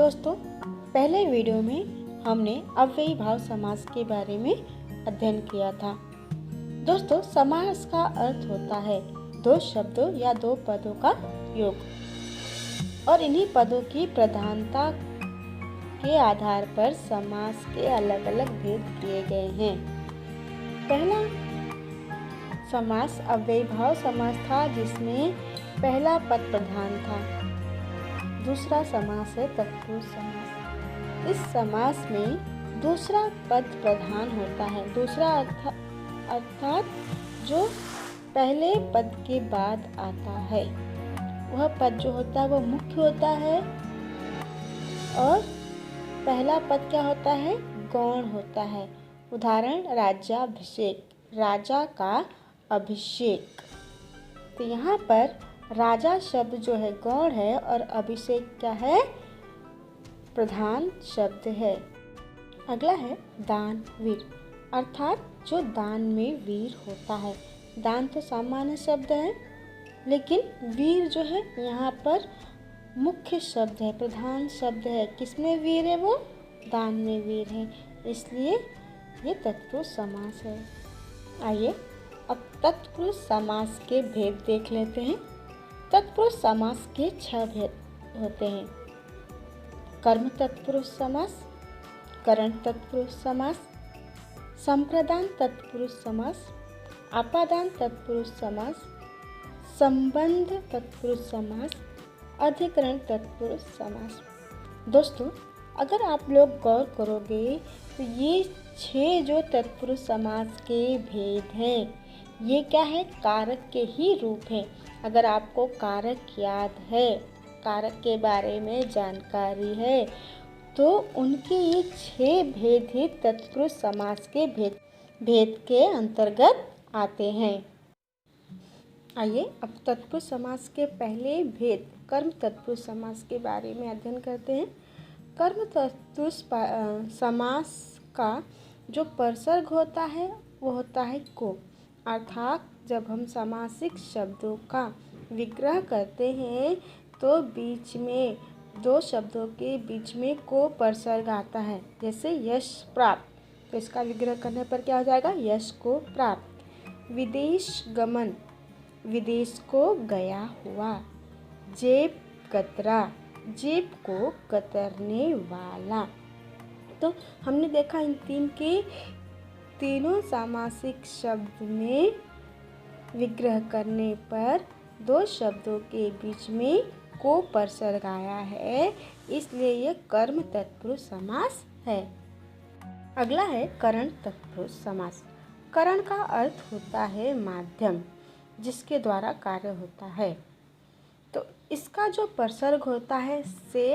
दोस्तों, पहले वीडियो में हमने अव्ययी भाव समास के बारे में अध्ययन किया था। दोस्तों, समास का अर्थ होता है दो शब्दों या दो पदों का योग और इन्हीं पदों की प्रधानता के आधार पर समास के अलग अलग भेद किए गए हैं। पहला समास अव्ययी भाव समास था, जिसमें पहला पद प्रधान था। दूसरा समास है तत्पुरुष समास। इस समास में दूसरा पद प्रधान होता है। दूसरा अर्थात जो पहले पद के बाद आता है, वह पद जो होता है वह मुख्य होता है और पहला पद क्या होता है? गौण होता है। उदाहरण, राज्याभिषेक, राजा का अभिषेक। तो यहाँ पर राजा शब्द जो है गौण है और अभिषेक क्या है? प्रधान शब्द है। अगला है दानवीर, अर्थात जो दान में वीर होता है। दान तो सामान्य शब्द है, लेकिन वीर जो है यहाँ पर मुख्य शब्द है, प्रधान शब्द है। किसमें वीर है? वो दान में वीर है, इसलिए ये तत्पुरुष समास है। आइए अब तत्पुरुष समास के भेद देख लेते हैं। तत्पुरुष समास के 6 भेद होते हैं। कर्म तत्पुरुष समास, करण तत्पुरुष समास, संप्रदान तत्पुरुष समास, आपादान तत्पुरुष समास, संबंध तत्पुरुष समास, अधिकरण तत्पुरुष समास। दोस्तों, अगर आप लोग गौर करोगे तो ये 6 जो तत्पुरुष समास के भेद हैं, ये क्या है? कारक के ही रूप हैं। अगर आपको कारक याद है, कारक के बारे में जानकारी है, तो उनके ये 6 भेद ही तत्पुरुष समास के भेद के अंतर्गत आते हैं। आइए अब तत्पुरुष समास के पहले भेद कर्म तत्पुरुष समास के बारे में अध्ययन करते हैं। कर्म तत्पुरुष समास का जो परसर्ग होता है वो होता है को, अर्थात जब हम समासिक शब्दों का विग्रह करते हैं तो बीच में दो शब्दों के बीच में को परसर्ग आता है। जैसे यश प्राप्त, तो इसका विग्रह करने पर क्या हो जाएगा? यश को प्राप्त। विदेश गमन, विदेश को गया हुआ। जेब कतरा, जेब को कतरने वाला। तो हमने देखा इन तीनों सामासिक शब्द में विग्रह करने पर दो शब्दों के बीच में को परसर्ग आया है, इसलिए यह कर्म तत्पुरुष समास है। अगला है करण तत्पुरुष समास। करण का अर्थ होता है माध्यम, जिसके द्वारा कार्य होता है। तो इसका जो परसर्ग होता है से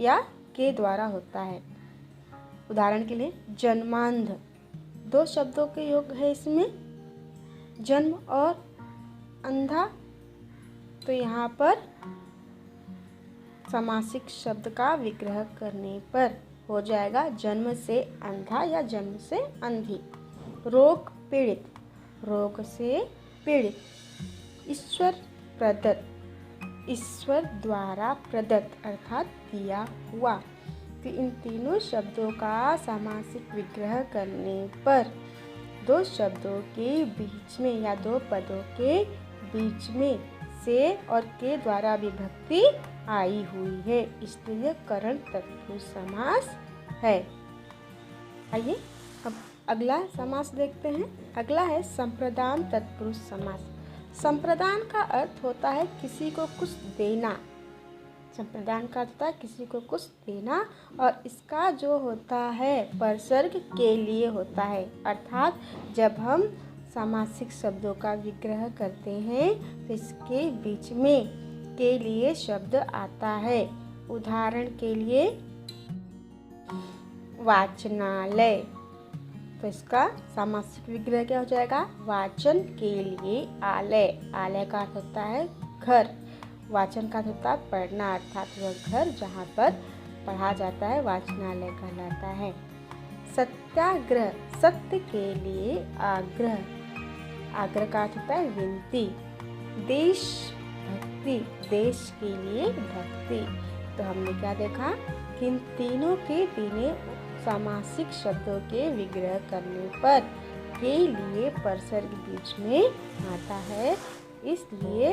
या के द्वारा होता है। उदाहरण के लिए जन्मांध, दो शब्दों के योग है इसमें, जन्म और अंधा। तो यहाँ पर समासिक शब्द का विग्रह करने पर हो जाएगा जन्म से अंधा या जन्म से अंधी। रोग पीड़ित, रोग से पीड़ित। ईश्वर प्रदत्त, ईश्वर द्वारा प्रदत्त अर्थात दिया हुआ। तो इन तीनों शब्दों का सामासिक विग्रह करने पर दो शब्दों के बीच में या दो पदों के बीच में से और के द्वारा विभक्ति आई हुई है, इसलिए करण तत्पुरुष समास है। आइए अब अगला समास देखते हैं। अगला है संप्रदान तत्पुरुष समास। संप्रदान का अर्थ होता है किसी को कुछ देना। संप्रदान का अर्थ है किसी को कुछ देना, और इसका जो होता है परसर्ग के लिए होता है। अर्थात जब हम सामासिक शब्दों का विग्रह करते हैं तो इसके बीच में के लिए शब्द आता है। उदाहरण के लिए वाचनालय, तो इसका सामासिक विग्रह क्या हो जाएगा? वाचन के लिए आलय। आलय का अर्थ होता है घर, वाचन का अर्थ होता है पढ़ना, अर्थात वह घर जहाँ पर पढ़ा जाता है वाचनालय कहलाता है। सत्याग्रह, सत्य के लिए आग्रह, आग्रह का अर्थ होता है विनती। देशभक्ति, देश के लिए भक्ति। तो हमने क्या देखा कि इन तीनों के तीनों समासिक शब्दों के विग्रह करने पर के लिए परसर्ग बीच में आता है, इसलिए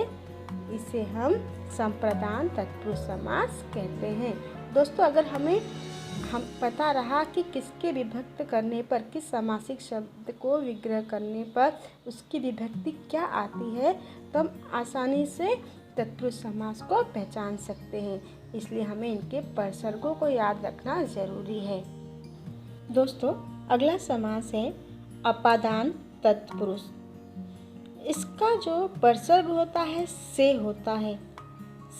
इसे हम संप्रदान तत्पुरुष समास कहते हैं। दोस्तों, अगर हम पता रहा कि किसके विभक्त करने पर, किस समासिक शब्द को विग्रह करने पर उसकी विभक्ति क्या आती है, तो हम आसानी से तत्पुरुष समास को पहचान सकते हैं। इसलिए हमें इनके परसर्गों को याद रखना जरूरी है। दोस्तों, अगला समास है अपादान तत्पुरुष। इसका जो परसर्ग होता है से होता है।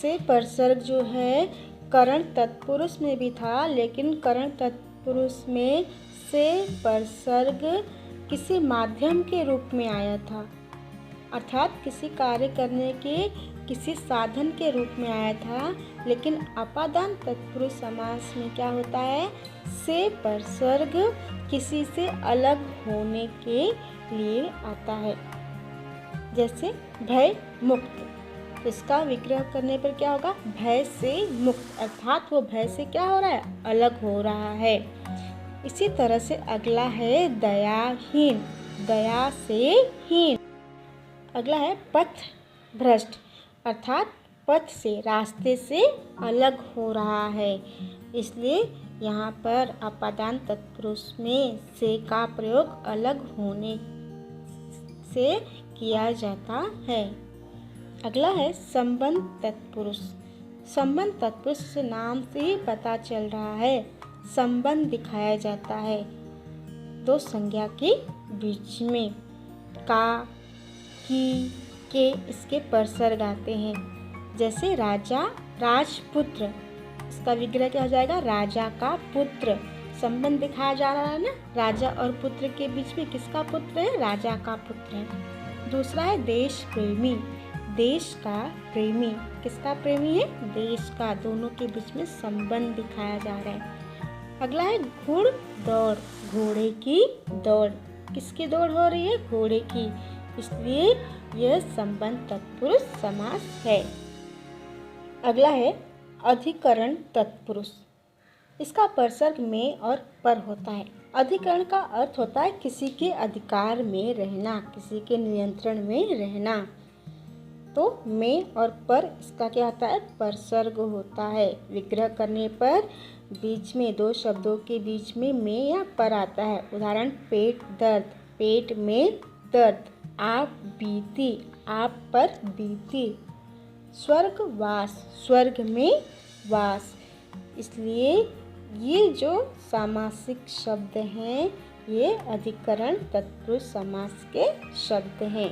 से परसर्ग जो है करण तत्पुरुष में भी था, लेकिन करण तत्पुरुष में से परसर्ग किसी माध्यम के रूप में आया था, अर्थात किसी कार्य करने के किसी साधन के रूप में आया था। लेकिन अपादान तत्पुरुष समास में क्या होता है, से परसर्ग किसी से अलग होने के लिए आता है। जैसे भय मुक्त, इसका विग्रह करने पर क्या होगा, भय से मुक्त, अर्थात वो भय से क्या हो रहा है, अलग हो रहा है। इसी तरह से अगला है दयाहीन, दया से हीन। अगला है पथ भ्रष्ट, अर्थात पथ से, रास्ते से अलग हो रहा है। इसलिए यहाँ पर अपादान तत्पुरुष में से का प्रयोग अलग होने से किया जाता है। अगला है संबंध तत्पुरुष। संबंध तत्पुरुष से नाम से ही पता चल रहा है, संबंध दिखाया जाता है दो संज्ञा के बीच में। का, की, के इसके परसर्ग आते हैं। जैसे राजा राजपुत्र, इसका विग्रह क्या हो जाएगा, राजा का पुत्र। संबंध दिखाया जा रहा है ना, राजा और पुत्र के बीच में किसका पुत्र है, राजा का पुत्र है। दूसरा है देश प्रेमी, देश का प्रेमी, किसका प्रेमी है, देश का। दोनों के बीच में संबंध दिखाया जा रहा है। अगला है घुड़ दौड़, घोड़े की दौड़, किसकी दौड़ हो रही है, घोड़े की, इसलिए यह संबंध तत्पुरुष समास है। अगला है अधिकरण तत्पुरुष। इसका परसर्ग में और पर होता है। अधिकरण का अर्थ होता है किसी के अधिकार में रहना, किसी के नियंत्रण में रहना। तो में और पर इसका क्या होता है, परसर्ग होता है। विग्रह करने पर बीच में दो शब्दों के बीच में या पर आता है। उदाहरण पेट दर्द, पेट में दर्द। आप बीती, आप पर बीती। स्वर्ग वास, स्वर्ग में वास। इसलिए ये जो सामासिक शब्द हैं ये अधिकरण तत्पुरुष समास के शब्द हैं।